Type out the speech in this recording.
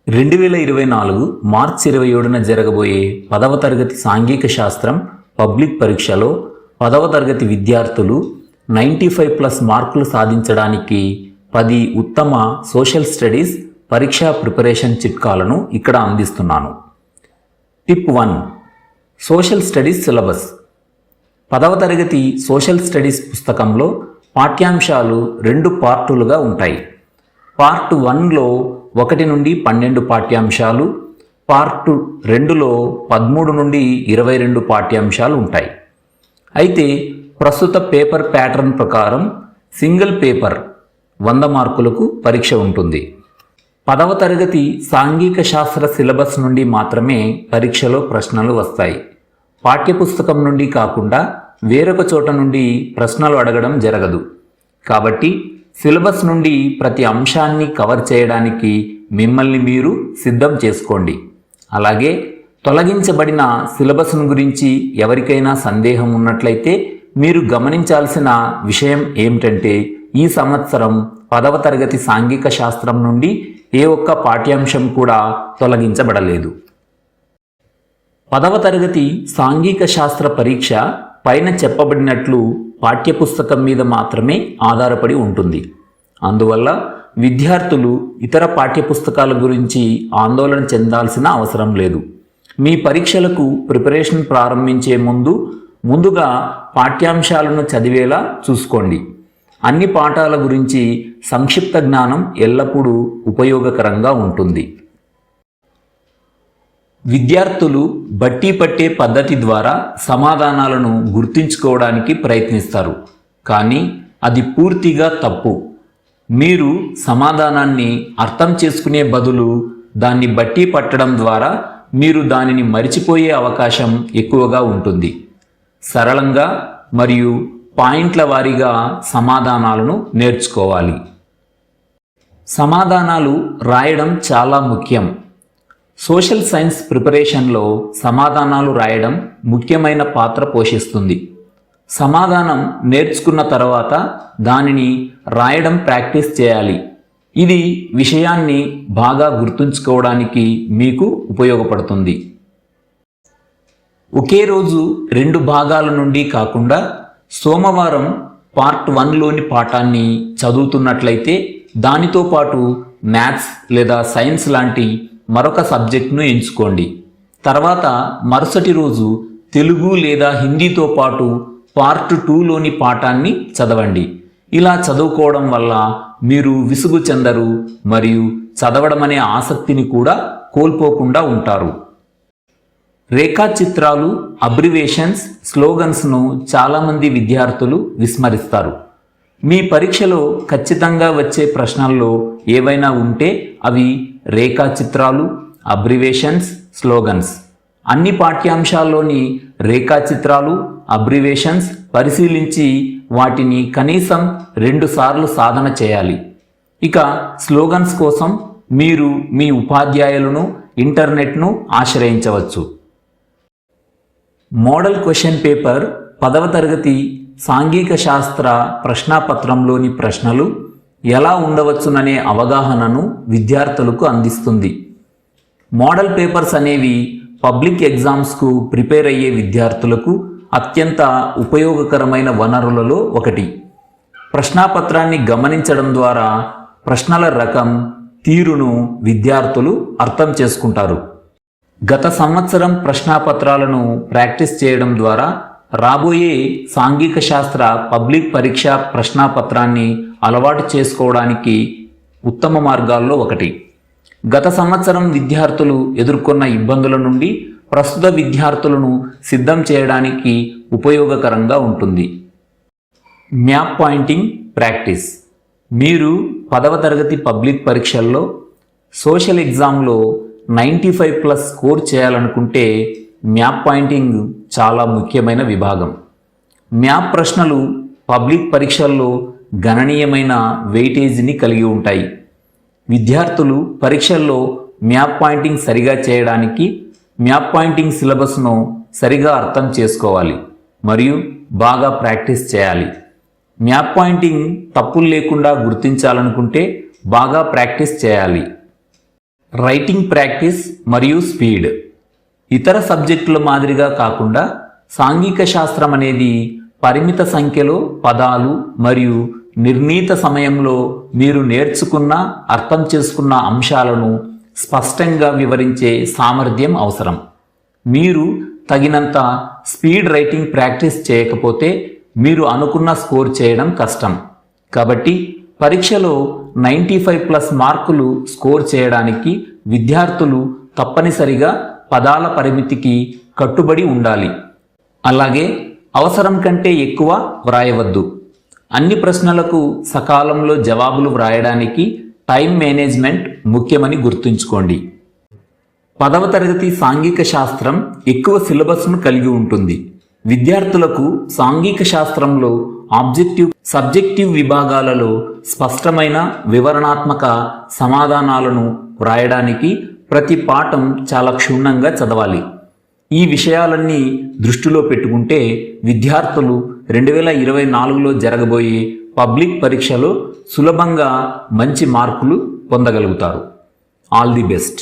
2024 మార్చి 27న జరగబోయే 10వ తరగతి సాంఘిక శాస్త్రం పబ్లిక్ పరీక్షలో 10వ తరగతి విద్యార్థులు 95+ మార్కులు సాధించడానికి 10 ఉత్తమ సోషల్ స్టడీస్ పరీక్షా ప్రిపరేషన్ చిట్కాలను ఇక్కడ అందిస్తున్నాను. Tip 1, social studies syllabus. 10వ తరగతి సోషల్ స్టడీస్ పుస్తకంలో పాఠ్యాంశాలు 2 పార్టులుగా ఉంటాయి. పార్ట్ 1లో 1 నుండి 12 పాఠ్యాంశాలు, పార్ట్ 2లో 13 నుండి 22 పాఠ్యాంశాలు ఉంటాయి. అయితే ప్రస్తుత పేపర్ ప్యాటర్న్ ప్రకారం సింగిల్ పేపర్ 100 మార్కులకు పరీక్ష ఉంటుంది. 10వ తరగతి సాంఘిక శాస్త్ర సిలబస్ నుండి మాత్రమే పరీక్షలో ప్రశ్నలు వస్తాయి. పాఠ్యపుస్తకం నుండి కాకుండా వేరొక చోట నుండి ప్రశ్నలు అడగడం జరగదు. కాబట్టి సిలబస్ నుండి ప్రతి అంశాన్ని కవర్ చేయడానికి మిమ్మల్ని మీరు సిద్ధం చేసుకోండి. అలాగే తొలగించబడిన సిలబస్ను గురించి ఎవరికైనా సందేహం ఉన్నట్లయితే మీరు గమనించాల్సిన విషయం ఏమిటంటే, ఈ సంవత్సరం 10వ తరగతి సాంఘిక శాస్త్రం నుండి ఏ ఒక్క పాఠ్యాంశం కూడా తొలగించబడలేదు. 10వ తరగతి సాంఘిక శాస్త్ర పరీక్ష పైన చెప్పబడినట్లు పాఠ్యపుస్తకం మీద మాత్రమే ఆధారపడి ఉంటుంది. అందువల్ల విద్యార్థులు ఇతర పాఠ్యపుస్తకాల గురించి ఆందోళన చెందాల్సిన అవసరం లేదు. మీ పరీక్షలకు ప్రిపరేషన్ ప్రారంభించే ముందుగా పాఠ్యాంశాలను చదివేలా చూసుకోండి. అన్ని పాఠాల గురించి సంక్షిప్త జ్ఞానం ఎల్లప్పుడూ ఉపయోగకరంగా ఉంటుంది. విద్యార్థులు బట్టి పట్టే పద్ధతి ద్వారా సమాధానాలను గుర్తుంచుకోవడానికి ప్రయత్నిస్తారు, కానీ అది పూర్తిగా తప్పు. మీరు సమాధానాన్ని అర్థం చేసుకునే బదులు దాన్ని బట్టి పట్టడం ద్వారా మీరు దానిని మరిచిపోయే అవకాశం ఎక్కువగా ఉంటుంది. సరళంగా మరియు పాయింట్ల వారీగా సమాధానాలను నేర్చుకోవాలి. సమాధానాలు రాయడం చాలా ముఖ్యం. సోషల్ సైన్స్ ప్రిపరేషన్లో సమాధానాలు రాయడం ముఖ్యమైన పాత్ర పోషిస్తుంది. సమాధానం నేర్చుకున్న తర్వాత దానిని రాయడం ప్రాక్టీస్ చేయాలి. ఇది విషయాన్ని బాగా గుర్తుంచుకోవడానికి మీకు ఉపయోగపడుతుంది. ఒకే రోజు 2 భాగాల నుండి కాకుండా సోమవారం పార్ట్ 1లోని పాఠాన్ని చదువుతున్నట్లయితే దానితో పాటు మ్యాథ్స్ లేదా సైన్స్ లాంటి మరొక సబ్జెక్ట్ను ఎంచుకోండి. తర్వాత మరుసటి రోజు తెలుగు లేదా హిందీతో పాటు పార్ట్ 2లోని పాఠాన్ని చదవండి. ఇలా చదువుకోవడం వల్ల మీరు విసుగు చెందరు మరియు చదవడం అనే ఆసక్తిని కూడా కోల్పోకుండా ఉంటారు. రేఖాచిత్రాలు, అబ్రివేషన్స్, స్లోగన్స్ను చాలామంది విద్యార్థులు విస్మరిస్తారు. మీ పరీక్షలో ఖచ్చితంగా వచ్చే ప్రశ్నల్లో ఏవైనా ఉంటే అవి రేఖాచిత్రాలు, అబ్రివేషన్స్, స్లోగన్స్. అన్ని పాఠ్యాంశాల్లోని రేఖాచిత్రాలు, అబ్రివేషన్స్ పరిశీలించి వాటిని కనీసం 2 సార్లు సాధన చేయాలి. ఇక స్లోగన్స్ కోసం మీరు మీ ఉపాధ్యాయులను, ఇంటర్నెట్ను ఆశ్రయించవచ్చు. మోడల్ క్వశ్చన్ పేపర్ 10వ తరగతి సాంఘిక శాస్త్ర ప్రశ్నాపత్రంలోని ప్రశ్నలు ఎలా ఉండవచ్చుననే అవగాహనను విద్యార్థులకు అందిస్తుంది. మోడల్ పేపర్స్ అనేవి పబ్లిక్ ఎగ్జామ్స్కు ప్రిపేర్ అయ్యే విద్యార్థులకు అత్యంత ఉపయోగకరమైన వనరులలో ఒకటి. ప్రశ్నాపత్రాన్ని గమనించడం ద్వారా ప్రశ్నల రకం, తీరును విద్యార్థులు అర్థం చేసుకుంటారు. గత సంవత్సరం ప్రశ్నాపత్రాలను ప్రాక్టీస్ చేయడం ద్వారా రాబోయే సాంఘిక శాస్త్ర పబ్లిక్ పరీక్ష ప్రశ్నాపత్రాన్ని అలవాటు చేసుకోవడానికి ఉత్తమ మార్గాల్లో ఒకటి. గత సంవత్సరం విద్యార్థులు ఎదుర్కొన్న ఇబ్బందుల నుండి ప్రస్తుత విద్యార్థులను సిద్ధం చేయడానికి ఉపయోగకరంగా ఉంటుంది. Map pointing practice. మీరు 10వ తరగతి పబ్లిక్ పరీక్షల్లో సోషల్ ఎగ్జామ్లో 95+ స్కోర్ చేయాలనుకుంటే మ్యాప్ పాయింటింగ్ చాలా ముఖ్యమైన విభాగం. మ్యాప్ ప్రశ్నలు పబ్లిక్ పరీక్షల్లో గణనీయమైన వెయిటేజీని కలిగి ఉంటాయి. విద్యార్థులు పరీక్షల్లో మ్యాప్ పాయింటింగ్ సరిగా చేయడానికి మ్యాప్ పాయింటింగ్ సిలబస్ను సరిగా అర్థం చేసుకోవాలి మరియు బాగా ప్రాక్టీస్ చేయాలి. మ్యాప్ పాయింటింగ్ తప్పులు లేకుండా గుర్తించాలనుకుంటే బాగా ప్రాక్టీస్ చేయాలి. రైటింగ్ ప్రాక్టీస్ మరియు స్పీడ్. ఇతర సబ్జెక్టుల మాదిరిగా కాకుండా సాంఘిక శాస్త్రం అనేది పరిమిత సంఖ్యలో పదాలు మరియు నిర్ణీత సమయంలో మీరు నేర్చుకున్న అర్థం చేసుకున్న అంశాలను స్పష్టంగా వివరించే సామర్థ్యం అవసరం. మీరు తగినంత స్పీడ్ రైటింగ్ ప్రాక్టీస్ చేయకపోతే మీరు అనుకున్న స్కోర్ చేయడం కష్టం. కాబట్టి పరీక్షలో 95+ మార్కులు స్కోర్ చేయడానికి విద్యార్థులు తప్పనిసరిగా పదాల పరిమితికి కట్టుబడి ఉండాలి. అలాగే అవసరం కంటే ఎక్కువ వ్రాయవద్దు. అన్ని ప్రశ్నలకు సకాలంలో జవాబులు వ్రాయడానికి టైం మేనేజ్మెంట్ ముఖ్యమని గుర్తుంచుకోండి. 10వ తరగతి సాంఘిక శాస్త్రం ఎక్కువ సిలబస్ను కలిగి ఉంటుంది. విద్యార్థులకు సాంఘిక శాస్త్రంలో ఆబ్జెక్టివ్, సబ్జెక్టివ్ విభాగాలలో స్పష్టమైన వివరణాత్మక సమాధానాలను వ్రాయడానికి ప్రతి పాఠం చాలా క్షుణ్ణంగా చదవాలి. ఈ విషయాలన్నీ దృష్టిలో పెట్టుకుంటే విద్యార్థులు 2024లో జరగబోయే పబ్లిక్ పరీక్షలో సులభంగా మంచి మార్కులు పొందగలుగుతారు. All the best.